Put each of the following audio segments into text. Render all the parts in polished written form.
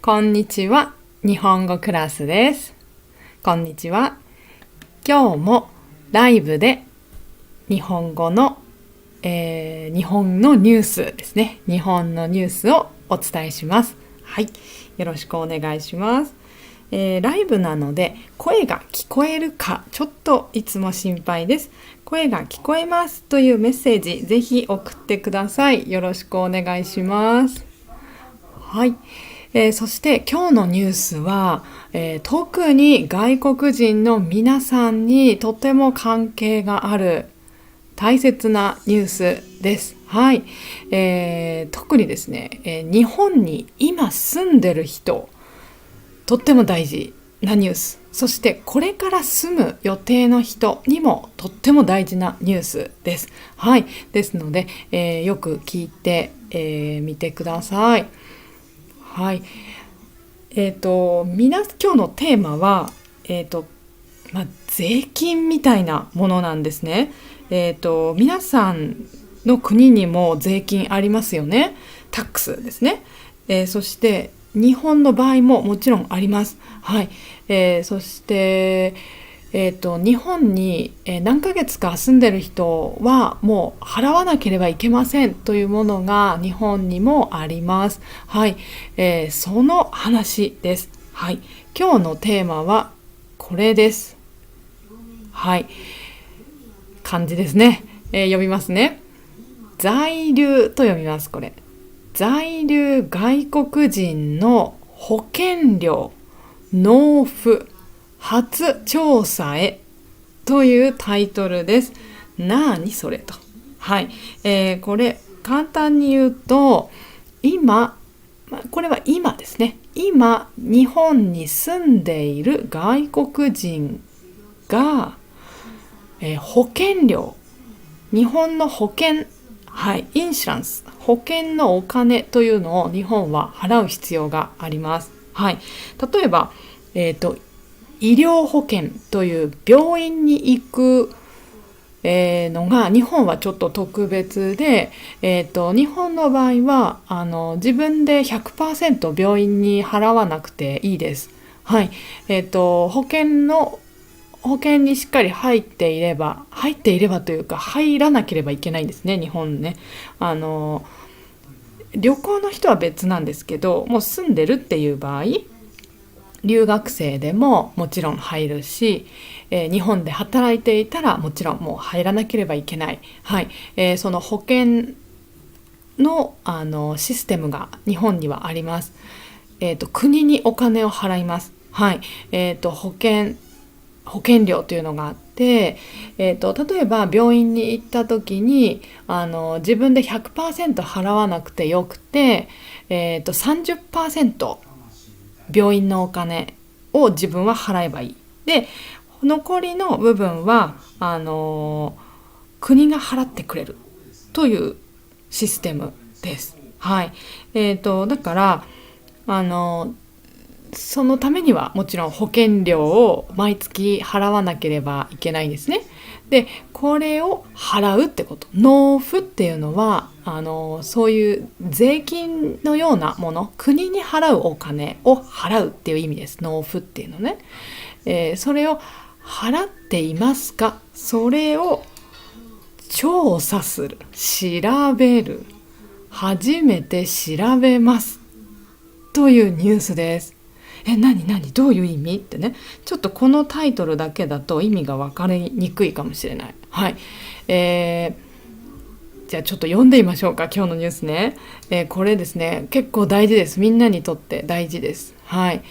こんにちは。日本語クラスです。こんにちは。今日もライブで日本語の、日本のニュースですね。日本のニュースをお伝えします。はい。よろしくお願いします。ライブなので声が聞こえるかちょっといつも心配です。声が聞こえますというメッセージぜひ送ってください。よろしくお願いします。はい。そして今日のニュースは、特に外国人の皆さんにとても関係がある大切なニュースです。はい。特にですね、日本に今住んでる人、とっても大事なニュース。そしてこれから住む予定の人にもとっても大事なニュースです。はい。ですので、よく聞いてみてください。はい。今日のテーマは、税金みたいなものなんですね。皆さんの国にも税金ありますよね。タックスですね。そして日本の場合ももちろんあります。はい。そして、日本に何ヶ月か住んでる人はもう払わなければいけませんというものが日本にもあります。はい。その話です。はい。今日のテーマはこれです。はい。漢字ですね。読みますね。在留と読みます。これ。在留外国人の保険料納付初調査へというタイトルです。なにそれと。はい。これ簡単に言うと、これは今ですね。今、日本に住んでいる外国人が、保険料、日本の保険、はい、インシュランス、保険のお金というのを日本は払う必要があります。はい。例えば、医療保険という病院に行くのが日本はちょっと特別で、日本の場合は自分で 100% 病院に払わなくていいです。はい。保険にしっかり入っていればというか入らなければいけないんですね、日本ね。旅行の人は別なんですけど、もう住んでるっていう場合、留学生でももちろん入るし、日本で働いていたらもちろんもう入らなければいけない。はい。その保険の、システムが日本にはあります。国にお金を払います。はい。保険料というのがあって、例えば病院に行った時に自分で 100% 払わなくてよくて、30% 病院のお金を自分は払えばいい。で、残りの部分は国が払ってくれるというシステムです。はい。だからそのためにはもちろん保険料を毎月払わなければいけないんですね。で、これを払うってこと。納付っていうのはそういう税金のようなもの、国に払うお金を払うっていう意味です。納付っていうのね。それを払っていますか？それを調査する、調べる、初めて調べますというニュースです。何どういう意味ってね、ちょっとこのタイトルだけだと意味が分かりにくいかもしれない。はい。じゃあちょっと読んでみましょうか、今日のニュースね。これですね、結構大事です。みんなにとって大事です。はい。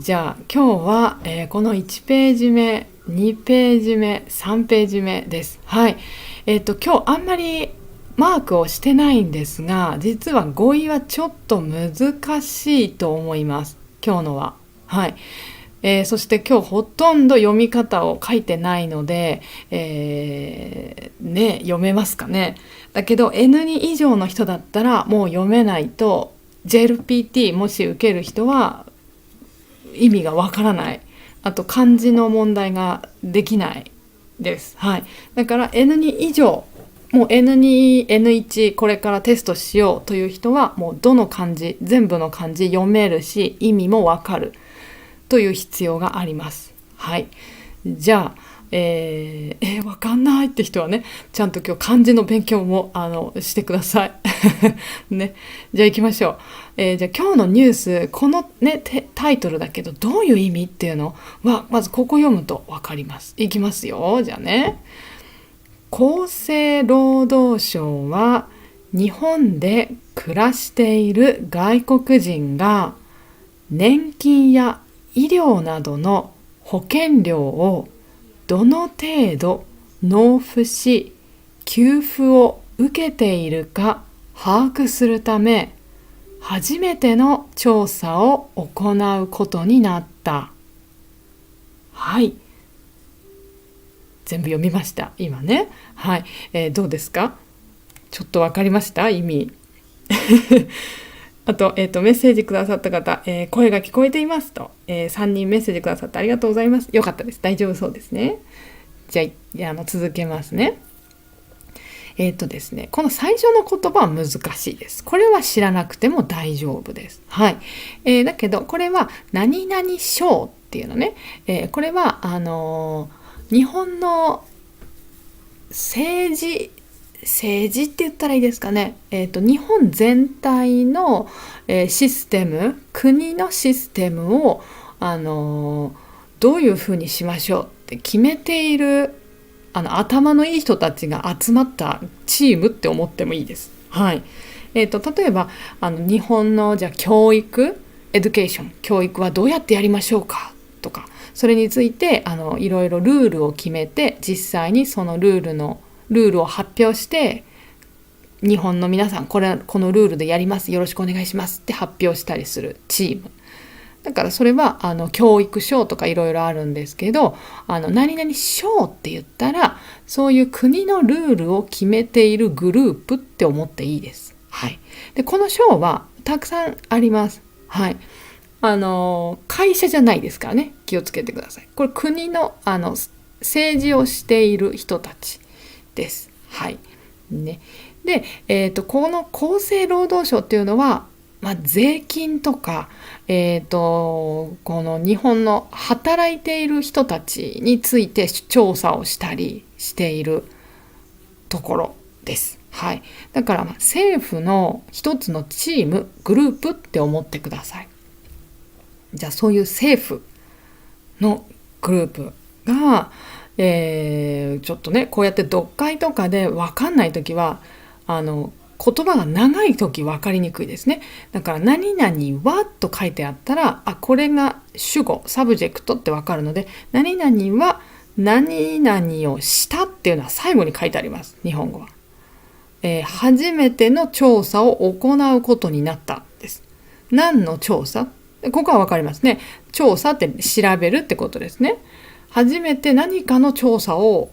じゃあ今日は、この1ページ目、2ページ目、3ページ目です。はい。今日あんまりマークをしてないんですが、実は語彙はちょっと難しいと思います。今日のは。はい。そして今日ほとんど読み方を書いてないので、読めますかね。だけど N2 以上の人だったらもう読めないと、 JLPT もし受ける人は意味がわからない。あと漢字の問題ができないです。はい。だから N2 以上もう N2、N1 これからテストしようという人はもうどの漢字、全部の漢字読めるし意味もわかるという必要があります。はい。じゃあ、わかんないって人はね、ちゃんと今日漢字の勉強もしてください。ね。じゃあ行きましょう。じゃあ今日のニュース、このね、タイトルだけどどういう意味っていうのは、まずここ読むとわかります。いきますよ。じゃあね。厚生労働省は日本で暮らしている外国人が年金や医療などの保険料をどの程度納付し給付を受けているか把握するため初めての調査を行うことになった。はい。全部読みました今ね。はい、どうですか？ちょっと分かりました意味？あと、メッセージくださった方、声が聞こえていますと、3人メッセージくださってありがとうございます。よかったです。大丈夫そうですね。じゃあ、続けますね。ですね、この最初の言葉は難しいです。これは知らなくても大丈夫です。はい。だけどこれは何々省っていうのね、これは日本の政治って言ったらいいですかね、日本全体の、システム、国のシステムを、どういうふうにしましょうって決めている頭のいい人たちが集まったチームって思ってもいいです。はい。例えば日本のじゃあ教育、エデュケーション、教育はどうやってやりましょうかとか、それについていろいろルールを決めて実際にそのルールを発表して日本の皆さんこのルールでやりますよろしくお願いしますって発表したりするチームだからそれは教育省とかいろいろあるんですけど何々省って言ったらそういう国のルールを決めているグループって思っていいです。はい。でこの省はたくさんあります。はい。会社じゃないですからね気をつけてください。これ国の政治をしている人たちです。はい。ね。で、この厚生労働省っていうのは、税金とか、この日本の働いている人たちについて調査をしたりしているところです。はい。だから政府の一つのチーム、グループって思ってください。じゃあそういう政府のグループが、ちょっとねこうやって読解とかで分かんないときは言葉が長いとき分かりにくいですね。だから何々はと書いてあったらこれが主語サブジェクトって分かるので何々は何々をしたっていうのは最後に書いてあります。日本語は、初めての調査を行うことになったです。何の調査？ここは分かりますね。調査って調べるってことですね。初めて何かの調査を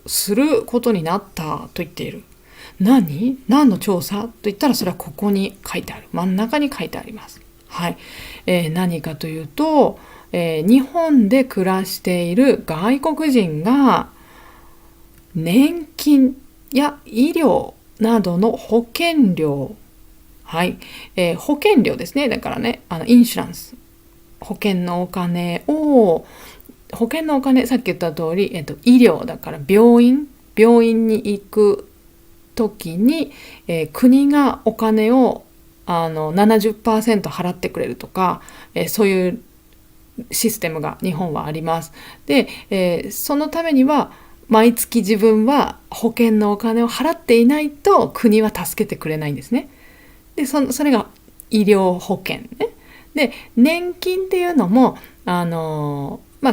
することになったと言っている。何の調査と言ったらそれはここに書いてある。真ん中に書いてあります。はい。何かというと、日本で暮らしている外国人が年金や医療などの保険料、はい、保険料ですね。だからね、インシュランス、保険のお金、さっき言った通り、医療だから病院に行くときに、国がお金を70% 払ってくれるとか、そういうシステムが日本はあります。で、そのためには毎月自分は保険のお金を払っていないと国は助けてくれないんですね。で、それが医療保険ね。で、年金っていうのも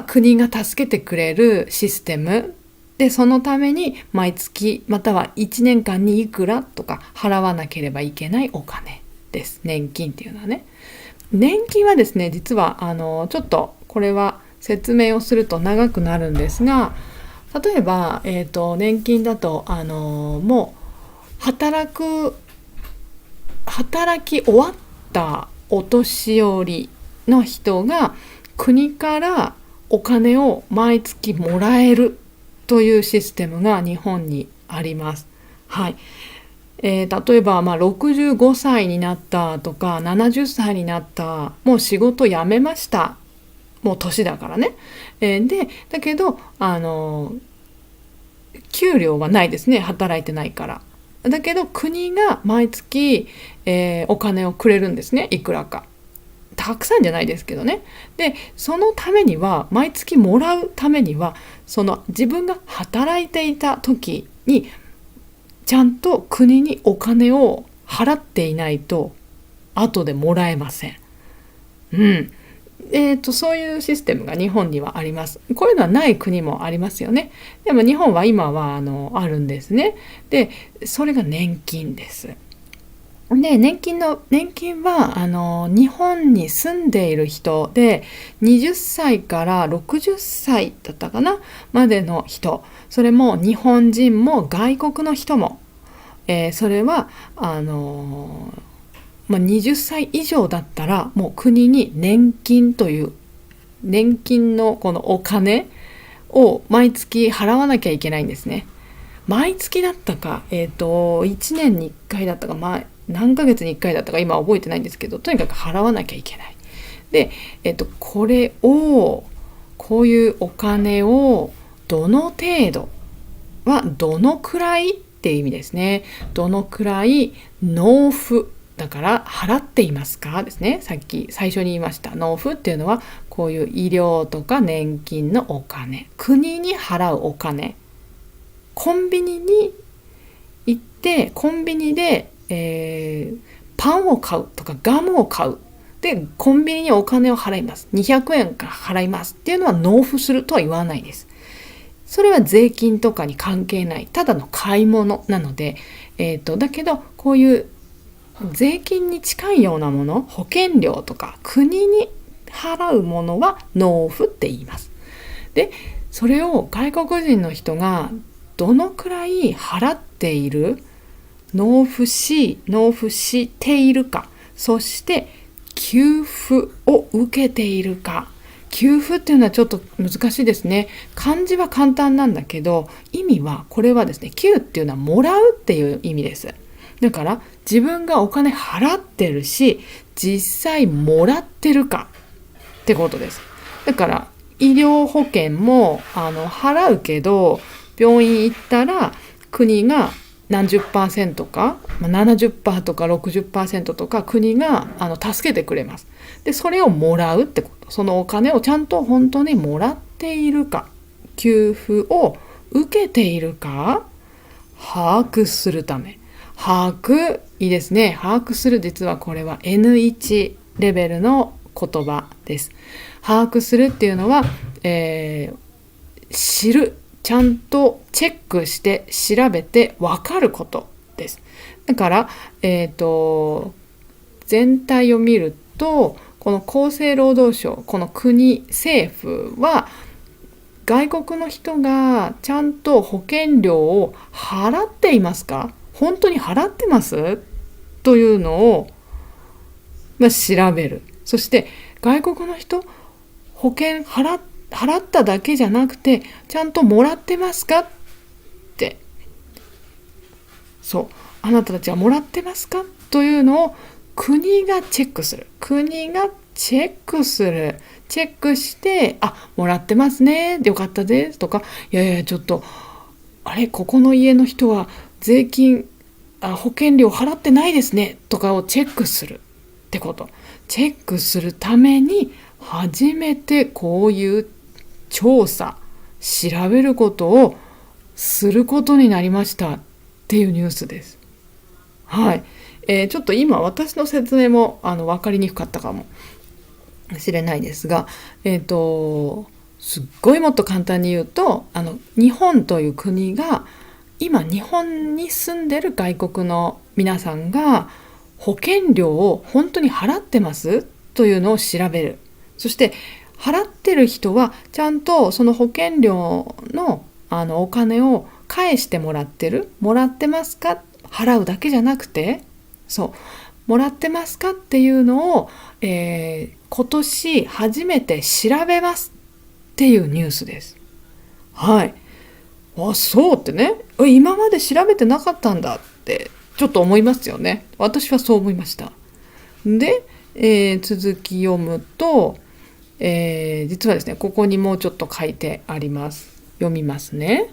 国が助けてくれるシステムで、そのために毎月または1年間にいくらとか払わなければいけないお金です。年金っていうのはね。年金はですね、実はちょっとこれは説明をすると長くなるんですが、例えば、年金だともう働き終わったお年寄りの人が国からお金を毎月もらえるというシステムが日本にあります。はい。例えば、65歳になったとか70歳になった、もう仕事辞めました、もう年だからね。でだけど給料はないですね、働いてないから。だけど国が毎月、お金をくれるんですね、いくらか。たくさんじゃないですけどね。でそのためには、毎月もらうためには、その自分が働いていた時にちゃんと国にお金を払っていないと後でもらえません。うん。そういうシステムが日本にはあります。こういうのはない国もありますよね。でも日本は今はあるんですね。でそれが年金です。で年金は日本に住んでいる人で、20歳から60歳だったかなまでの人、それも日本人も外国の人も、それは20歳以上だったら、もう国に年金という年金のこのお金を毎月払わなきゃいけないんですね。毎月だったか、1年に1回だったか、何ヶ月に1回だったか今覚えてないんですけど、とにかく払わなきゃいけない。で、こういうお金をどの程度はどのくらいっていう意味ですね。どのくらい納付だから払っていますかですね。さっき最初に言いました納付っていうのは、こういう医療とか年金のお金、国に払うお金、コンビニに行ってコンビニで、パンを買うとかガムを買う、でコンビニにお金を払います、200円から払いますっていうのは納付するとは言わないです。それは税金とかに関係ない、ただの買い物なので、だけどこういう税金に近いようなもの、保険料とか国に払うものは納付って言います。でそれを外国人の人がどのくらい払っている、納付しているか、そして給付を受けているか。給付っていうのはちょっと難しいですね。漢字は簡単なんだけど、意味はこれはですね、給っていうのはもらうっていう意味です。だから自分がお金払ってるし、実際もらってるかってことです。だから医療保険も払うけど、病院行ったら国が何十パーセントか、70%とか60%とか国が助けてくれます。でそれをもらうってこと、そのお金をちゃんと本当にもらっているか、給付を受けているか把握するため。把握いいですね。把握する、実はこれは N1 レベルの言葉です。把握するっていうのは、知る、ちゃんとチェックして調べて分かることです。だから、全体を見ると、この厚生労働省、この国政府は外国の人がちゃんと保険料を払っていますか、本当に払ってますというのを、調べる。そして外国の人、保険払っただけじゃなくてちゃんともらってますかって、そう、あなたたちはもらってますかというのを国がチェックする。国がチェックする。チェックして、もらってますね、よかったですとか、いやいやちょっとここの家の人は税金保険料払ってないですねとかをチェックするってこと。チェックするために初めてこういう調査、調べることをすることになりましたっていうニュースです。はい。ちょっと今私の説明も分かりにくかったかもしれないですが、すっごいもっと簡単に言うと、日本という国が今日本に住んでる外国の皆さんが保険料を本当に払ってますというのを調べる。そして払ってる人はちゃんとその保険料のお金を返してもらってますか、払うだけじゃなくて、もらってますかっていうのを、今年初めて調べますっていうニュースです。はい。あ、そうってね、今まで調べてなかったんだってちょっと思いますよね。私はそう思いました。で、続き読むと、実はですね、ここにもうちょっと書いてあります。読みますね。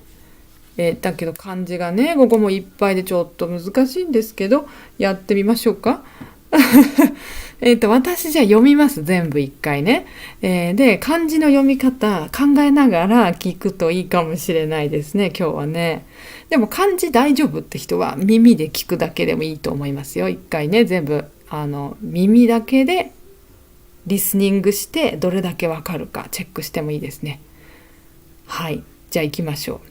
だけど漢字がね、ここもいっぱいでちょっと難しいんですけど、やってみましょうか。私じゃあ読みます。全部一回ね。で、漢字の読み方考えながら聞くといいかもしれないですね、今日はね。でも漢字大丈夫って人は耳で聞くだけでもいいと思いますよ。一回ね、全部、耳だけでリスニングしてどれだけわかるかチェックしてもいいですね。はい。じゃあ行きましょ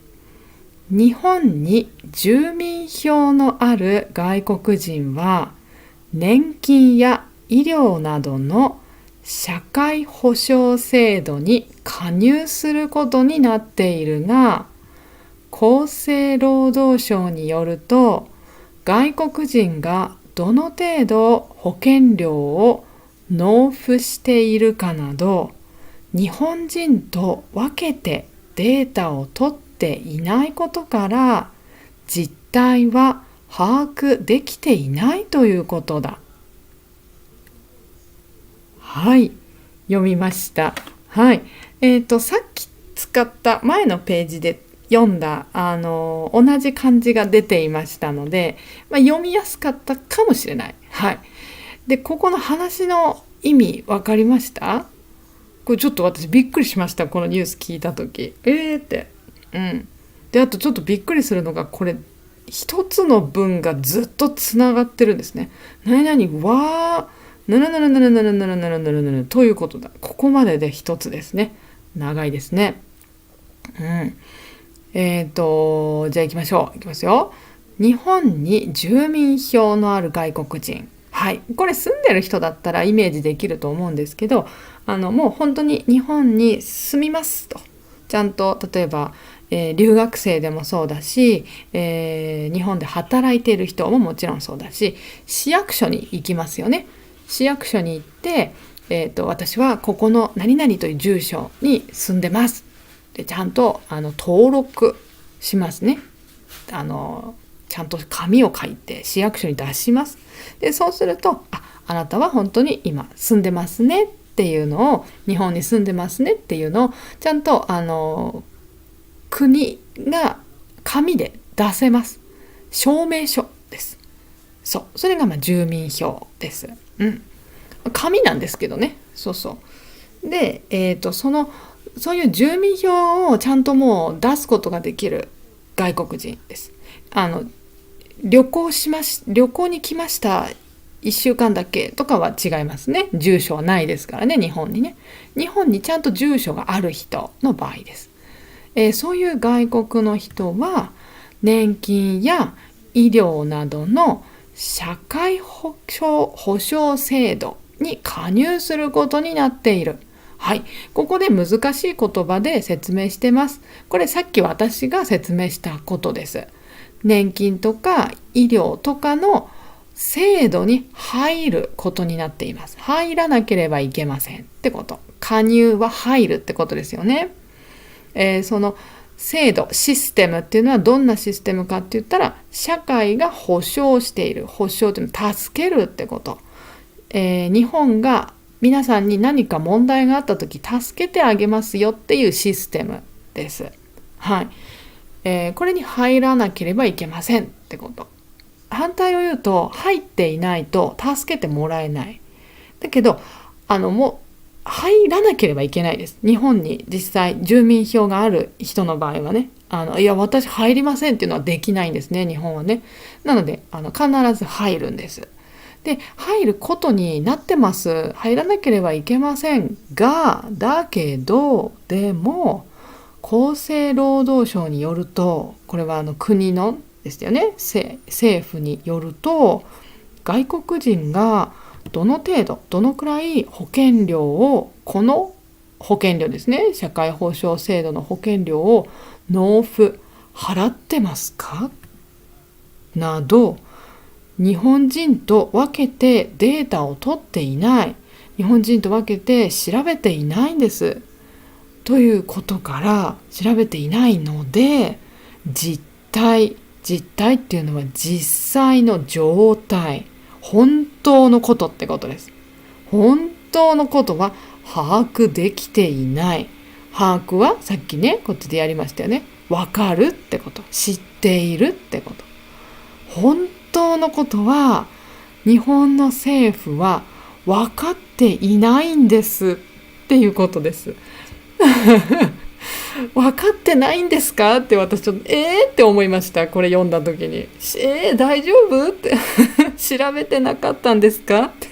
う。日本に住民票のある外国人は年金や医療などの社会保障制度に加入することになっているが、厚生労働省によると、外国人がどの程度保険料を納付しているかなど、日本人と分けてデータを取っていないことから、実態は把握できていないということだ。はい、読みました。はい。さっき使った前のページで読んだ、同じ漢字が出ていましたので、読みやすかったかもしれない。はい。で、ここの話の意味分かりました？これちょっと私びっくりしました。このニュース聞いたとき。って。うん。で、あとちょっとびっくりするのが、これ、一つの文がずっとつながってるんですね。何々わー、ぬるぬるぬるぬるぬるぬるぬるぬるということだ。ここまでで一つですね。長いですね。うん。じゃあ行きましょう。行きますよ。日本に住民票のある外国人。はい。これ住んでる人だったらイメージできると思うんですけど、もう本当に日本に住みますと。ちゃんと、例えば、留学生でもそうだし、日本で働いている人ももちろんそうだし、市役所に行きますよね。市役所に行って、私はここの何々という住所に住んでます。でちゃんと登録しますね。ちゃんと紙を書いて市役所に出します。でそうすると、あなたは本当に今住んでますねっていうのを、日本に住んでますねっていうのをちゃんと国が紙で出せます。証明書です。そう、それが住民票です。うん。紙なんですけどね。そうそう。で、そういう住民票をちゃんともう出すことができる外国人です。旅行に来ました1週間だけとかは違いますね。住所はないですからね、日本にね。日本にちゃんと住所がある人の場合です。そういう外国の人は年金や医療などの社会保障制度に加入することになっている。はい、ここで難しい言葉で説明してます。これさっき私が説明したことです。年金とか医療とかの制度に入ることになっています。入らなければいけませんってこと。加入は入るってことですよね。その制度、システムっていうのはどんなシステムかって言ったら、社会が保障している。保障っていうのは助けるってこと。日本が皆さんに何か問題があった時助けてあげますよっていうシステムです。はい。これに入らなければいけませんってこと。反対を言うと、入っていないと助けてもらえない。だけど、もう入らなければいけないです。日本に実際住民票がある人の場合はね、いや私入りませんっていうのはできないんですね、日本はね。なので必ず入るんです。で入ることになってます。入らなければいけませんが、だけどでも厚生労働省によると、これは国のですよね、政府によると、外国人がどの程度、どのくらい保険料を、この保険料ですね、社会保障制度の保険料を納付、払ってますかなど、日本人と分けてデータを取っていない、日本人と分けて調べていないんです。ということから調べていないので、実態っていうのは実際の状態、本当のことってことです。本当のことは把握できていない。把握はさっきねこっちでやりましたよね。わかるってこと、知っているってこと。本当のことは日本の政府は分かっていないんですっていうことです。分かってないんですかって私ちょっとって思いました。これ読んだ時に大丈夫って調べてなかったんですかって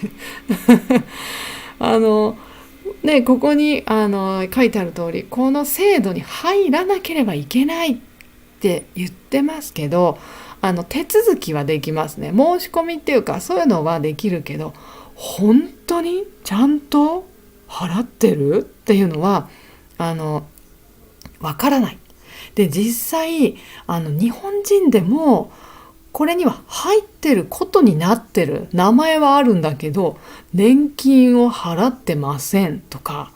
ここに書いてある通り、この制度に入らなければいけないって言ってますけど、手続きはできますね。申し込みっていうかそういうのはできるけど、本当にちゃんと払ってるっていうのはわからない。で、実際日本人でもこれには入ってることになってる、名前はあるんだけど年金を払ってませんとか、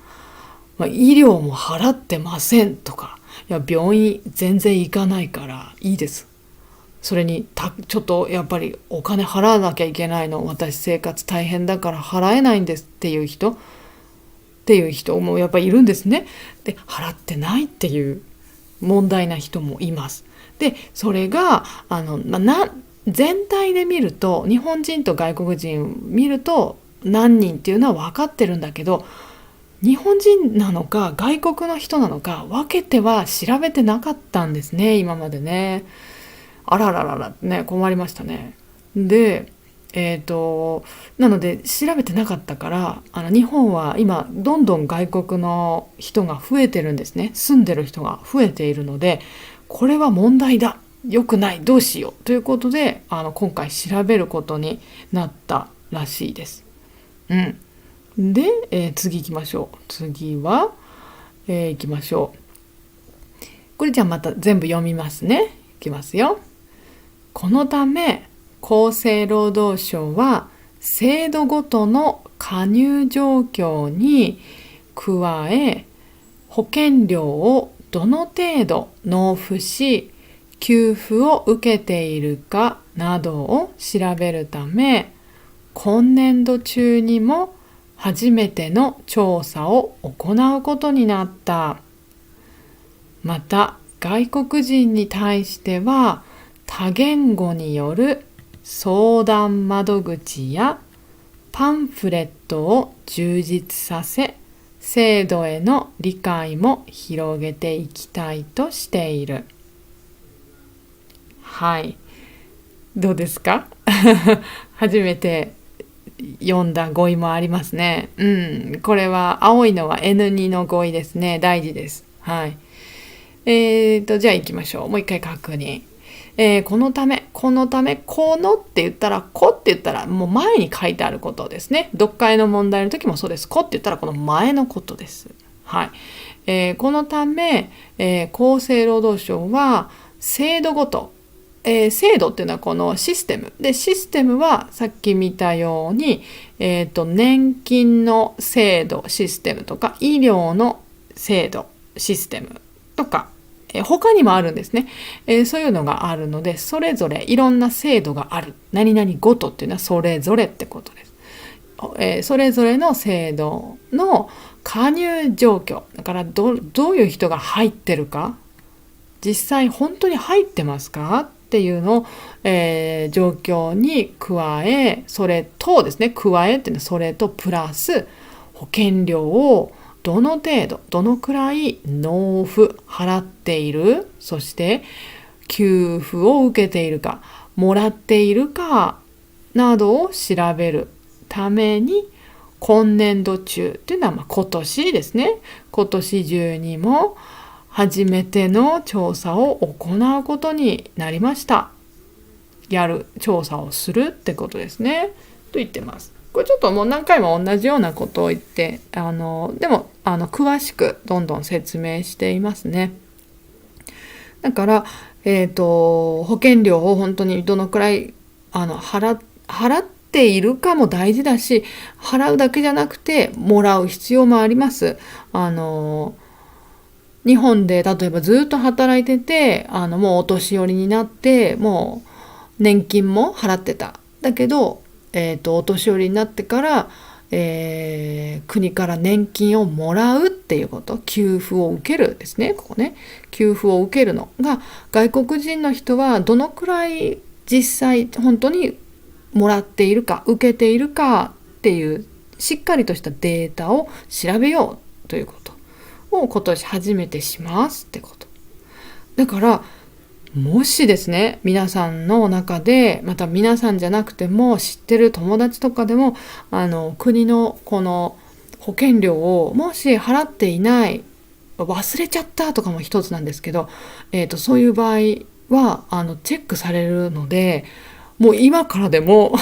医療も払ってませんとか、いや病院全然行かないからいいです、それにちょっとやっぱりお金払わなきゃいけないの、私生活大変だから払えないんですっていう人もやっぱりいるんですね。で、払ってないっていう問題な人もいます。で、それが全体で見ると、日本人と外国人見ると何人っていうのは分かってるんだけど、日本人なのか外国の人なのか分けては調べてなかったんですね、今までね。あららららね、困りましたね。で、なので調べてなかったから、日本は今どんどん外国の人が増えてるんですね。住んでる人が増えているので、これは問題だ、良くない、どうしようということで今回調べることになったらしいです。で、次行きましょう。次は、行きましょう。これじゃあまた全部読みますね。いきますよ。このため厚生労働省は制度ごとの加入状況に加え、保険料をどの程度納付し給付を受けているかなどを調べるため、今年度中にも初めての調査を行うことになった。また外国人に対しては多言語による相談窓口やパンフレットを充実させ、制度への理解も広げていきたいとしている。はい。どうですか？初めて読んだ語彙もありますね。これは青いのは N2 の語彙ですね。大事です。はい。じゃあ行きましょう。もう一回確認。このため、このって言ったら、こって言ったら、もう前に書いてあることですね。読解の問題の時もそうです。こって言ったら、この前のことです。はい。このため、厚生労働省は、制度ごと、制度っていうのはこのシステム。で、システムはさっき見たように、年金の制度、システムとか、医療の制度、システムとか、他にもあるんですね、そういうのがあるので、それぞれいろんな制度がある。何々ごとっていうのはそれぞれってことです。それぞれの制度の加入状況だから、どういう人が入ってるか、実際本当に入ってますかっていうのを、状況に加え、それとですね、加えっていうのはそれとプラス保険料をどの程度、どのくらい納付、払っている、そして給付を受けているか、もらっているかなどを調べるために、今年度中っていうのは今年ですね。今年中にも初めての調査を行うことになりました。調査をするってことですね。と言ってます。これちょっともう何回も同じようなことを言って、でも詳しくどんどん説明していますね。だから、保険料を本当にどのくらい払っているかも大事だし、払うだけじゃなくてもらう必要もあります。日本で例えばずっと働いててもうお年寄りになってもう年金も払ってた。だけど、お年寄りになってから、国から年金をもらうっていうこと、給付を受けるですね。ここね、給付を受けるのが外国人の人はどのくらい実際本当にもらっているか受けているかっていうしっかりとしたデータを調べようということを今年初めてしますってこと。だからもしですね、皆さんの中で、また皆さんじゃなくても知ってる友達とかでも国のこの保険料をもし払っていない、忘れちゃったとかも一つなんですけど、そういう場合はチェックされるので、もう今からでも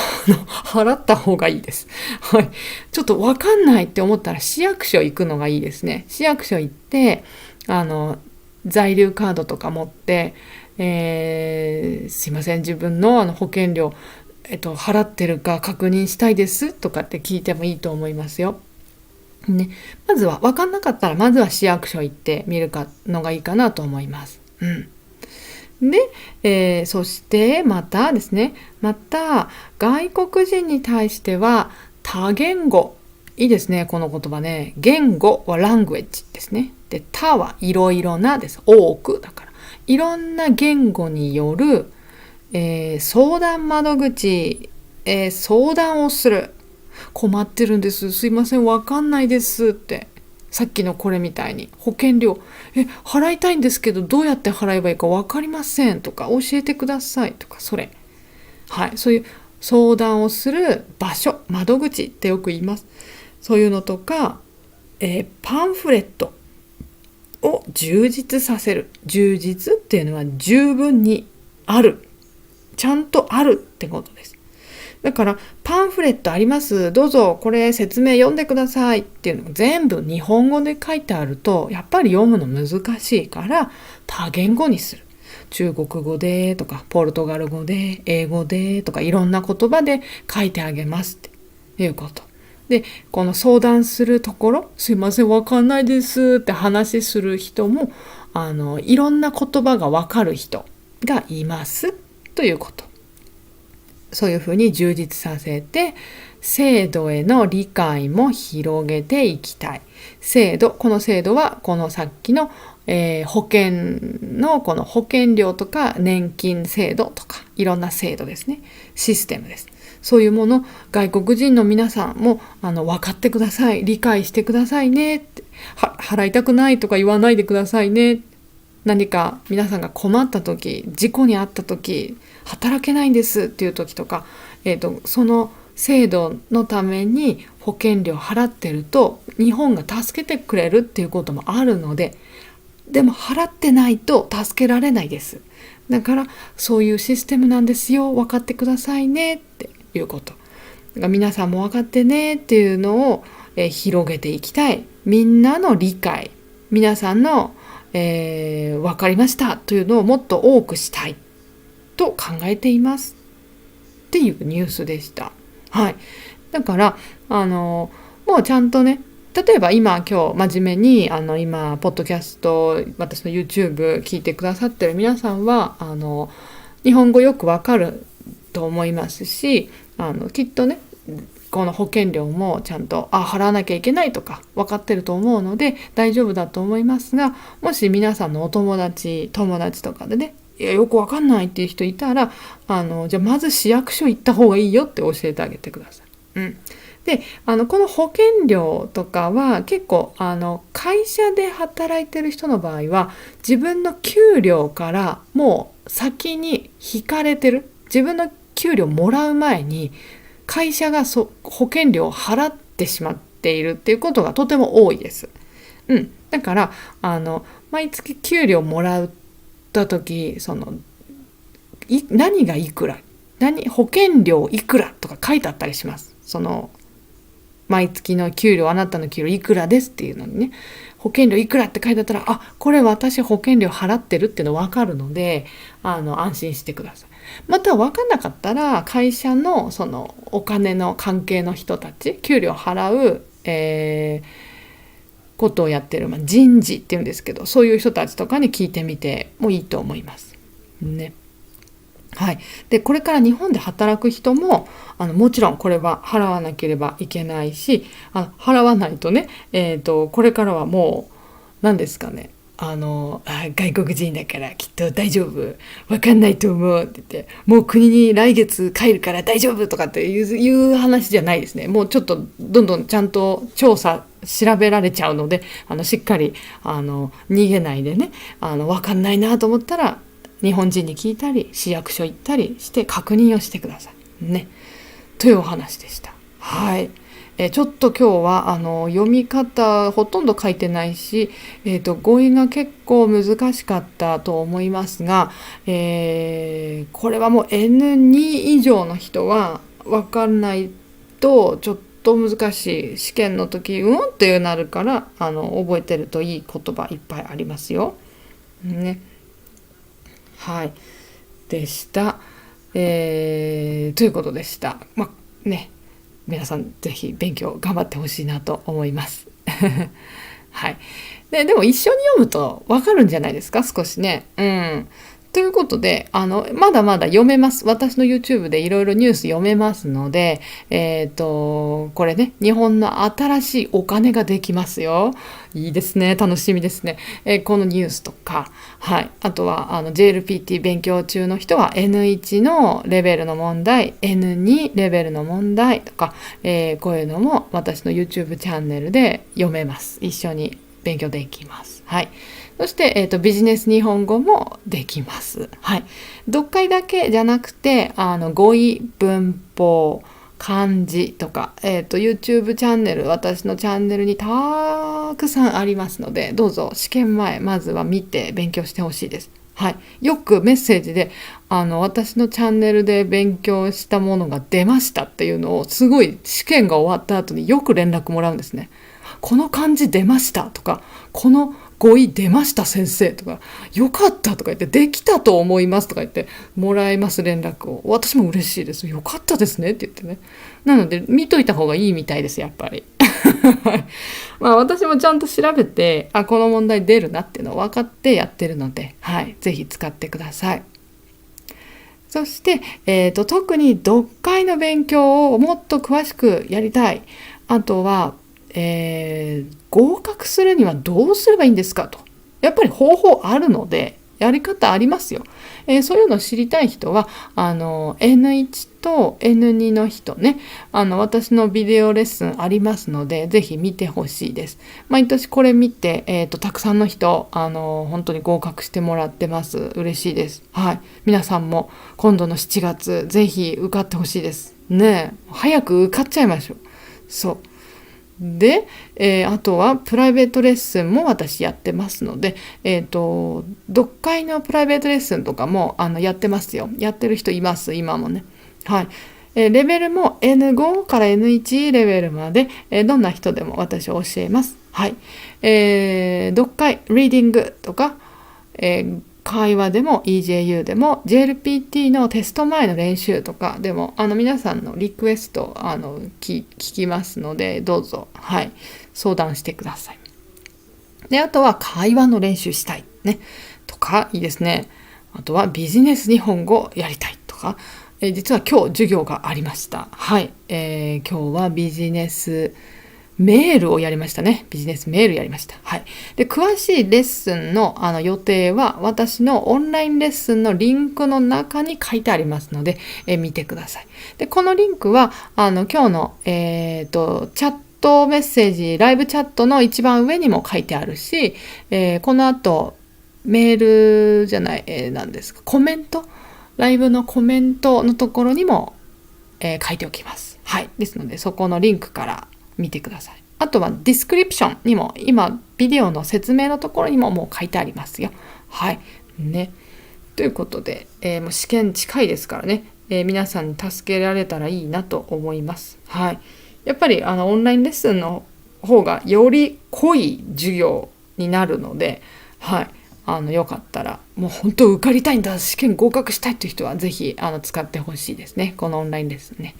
払った方がいいです。はい。ちょっと分かんないって思ったら市役所行くのがいいですね。市役所行って在留カードとか持って、すいません、自分の保険料、払ってるか確認したいですとかって聞いてもいいと思いますよ。ね、まずは分かんなかったらまずは市役所行ってみるのがいいかなと思います。で、そしてまたですね、また外国人に対しては多言語、いいですね、この言葉ね。言語は language ですね。で、多はいろいろなです。多くだから。いろんな言語による、相談窓口、相談をする。困ってるんです。すいません、わかんないですって。さっきのこれみたいに保険料払いたいんですけどどうやって払えばいいか分かりませんとか教えてくださいとか、そういう相談をする場所、窓口ってよく言います。そういうのとか、パンフレットを充実させる。充実っていうのは十分にある、ちゃんとあるってことです。だからパンフレットあります、どうぞこれ説明読んでくださいっていうのが全部日本語で書いてあるとやっぱり読むの難しいから多言語にする。中国語でとかポルトガル語で英語でとかいろんな言葉で書いてあげますっていうことで、この相談するところ、すいませんわかんないですって話する人もいろんな言葉がわかる人がいますということ。そういうふうに充実させて制度への理解も広げていきたい。この制度はこのさっきの、保険のこの保険料とか年金制度とかいろんな制度ですね、システムです。そういうもの外国人の皆さんも分かってください、理解してくださいねって、払いたくないとか言わないでくださいね。何か皆さんが困った時、事故に遭った時、働けないんですっていう時とか、その制度のために保険料払ってると日本が助けてくれるっていうこともあるので、でも払ってないと助けられないです。だからそういうシステムなんですよ、分かってくださいねっていうこと。だから皆さんも分かってねっていうのを、広げていきたい。みんなの理解、皆さんの分かりましたというのをもっと多くしたいと考えていますっていうニュースでした。はい。だからもうちゃんとね、例えば今日真面目に今ポッドキャスト、私の YouTube 聞いてくださってる皆さんは日本語よくわかると思いますし、きっとねこの保険料もちゃんと払わなきゃいけないとか分かってると思うので大丈夫だと思いますが、もし皆さんのお友達とかでね、よく分かんないっていう人いたらじゃあまず市役所行った方がいいよって教えてあげてください。でこの保険料とかは結構会社で働いてる人の場合は自分の給料からもう先に引かれてる。自分の給料もらう前に会社が保険料を払ってしまっているっていうことがとても多いです。だから毎月給料もらった時何がいくら、保険料いくらとか書いてあったりします。毎月の給料、あなたの給料いくらですっていうのにね、保険料いくらって書いてあったら、これ私保険料払ってるっていうの分かるので安心してください。また分かんなかったら会社のお金の関係の人たち、給料払う、ことをやってる、人事っていうんですけど、そういう人たちとかに聞いてみてもいいと思いますね。はい、でこれから日本で働く人ももちろんこれは払わなければいけないし、払わないとね、これからはもう何ですかね、外国人だからきっと大丈夫、わかんないと思うって言って、もう国に来月帰るから大丈夫とかっていう話じゃないですね。もうちょっとどんどんちゃんと調べられちゃうので、しっかり逃げないでね、わかんないなと思ったら日本人に聞いたり市役所行ったりして確認をしてくださいね、というお話でした。はい、ちょっと今日は読み方ほとんど書いてないし、語彙が結構難しかったと思いますが、これはもう N2 以上の人は分かんないとちょっと難しい。試験の時ってなるから覚えてるといい言葉いっぱいありますよね。はいでした、ということでした。皆さんぜひ勉強頑張ってほしいなと思いますはい、でも一緒に読むと分かるんじゃないですか、少しね。ということでまだまだ読めます。私の YouTube でいろいろニュース読めますので、これね、日本の新しいお金ができますよ。いいですね、楽しみですね。このニュースとか、はい、あとはJLPT 勉強中の人は N1 のレベルの問題、N2 レベルの問題とか、こういうのも私の YouTube チャンネルで読めます。一緒に勉強できます。はい。そして、ビジネス日本語もできます。はい。読解だけじゃなくて、語彙、文法、漢字とか、YouTube チャンネル、私のチャンネルにたくさんありますので、どうぞ試験前、まずは見て勉強してほしいです。はい。よくメッセージで、私のチャンネルで勉強したものが出ましたっていうのを、すごい試験が終わった後によく連絡もらうんですね。この漢字出ましたとか、この語彙出ました先生とか、よかったとか言って、できたと思いますとか言ってもらいます連絡を。私も嬉しいです。よかったですねって言ってね。なので見といた方がいいみたいです、やっぱり私もちゃんと調べて、この問題出るなっていうのを分かってやってるので、はい、ぜひ使ってください。そして、特に読解の勉強をもっと詳しくやりたい。あとは合格するにはどうすればいいんですかと。やっぱり方法あるので、やり方ありますよ。そういうのを知りたい人はN1 と N2 の人ね、私のビデオレッスンありますので、ぜひ見てほしいです。毎年これ見て、たくさんの人本当に合格してもらってます。嬉しいです。はい、皆さんも今度の7月ぜひ受かってほしいですね。早く受かっちゃいましょう。そうで、あとはプライベートレッスンも私やってますので、読解のプライベートレッスンとかもやってますよ。やってる人います、今もね。はい。レベルも N5 から N1 レベルまで、どんな人でも私教えます。はい。読解、リーディングとか、会話でも EJU でも JLPT のテスト前の練習とかでも皆さんのリクエスト聞きますので、どうぞ、はい、相談してください。で、あとは会話の練習したいねとかいいですね。あとはビジネス日本語やりたいとか、実は今日授業がありました。はい、今日はビジネスメールをやりましたね。ビジネスメールやりました。はい。で、詳しいレッスンの予定は私のオンラインレッスンのリンクの中に書いてありますので、見てください。で、このリンクは今日のチャットメッセージ、ライブチャットの一番上にも書いてあるし、この後メールじゃない、何ですか、コメント、ライブのコメントのところにも、書いておきます。はい。ですので、そこのリンクから見てください。あとはディスクリプションにも、今ビデオの説明のところにももう書いてありますよ。はいね。ということで、もう試験近いですからね、皆さんに助けられたらいいなと思います。はい。やっぱりオンラインレッスンの方がより濃い授業になるので、はい。よかったら、もう本当受かりたいんだ、試験合格したいという人はぜひ使ってほしいですね。このオンラインレッスンね。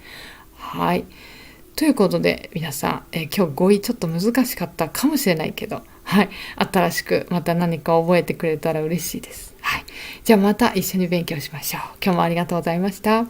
はい。ということで皆さん、今日語彙ちょっと難しかったかもしれないけど、はい、新しくまた何か覚えてくれたら嬉しいです。はい、じゃあまた一緒に勉強しましょう。今日もありがとうございました。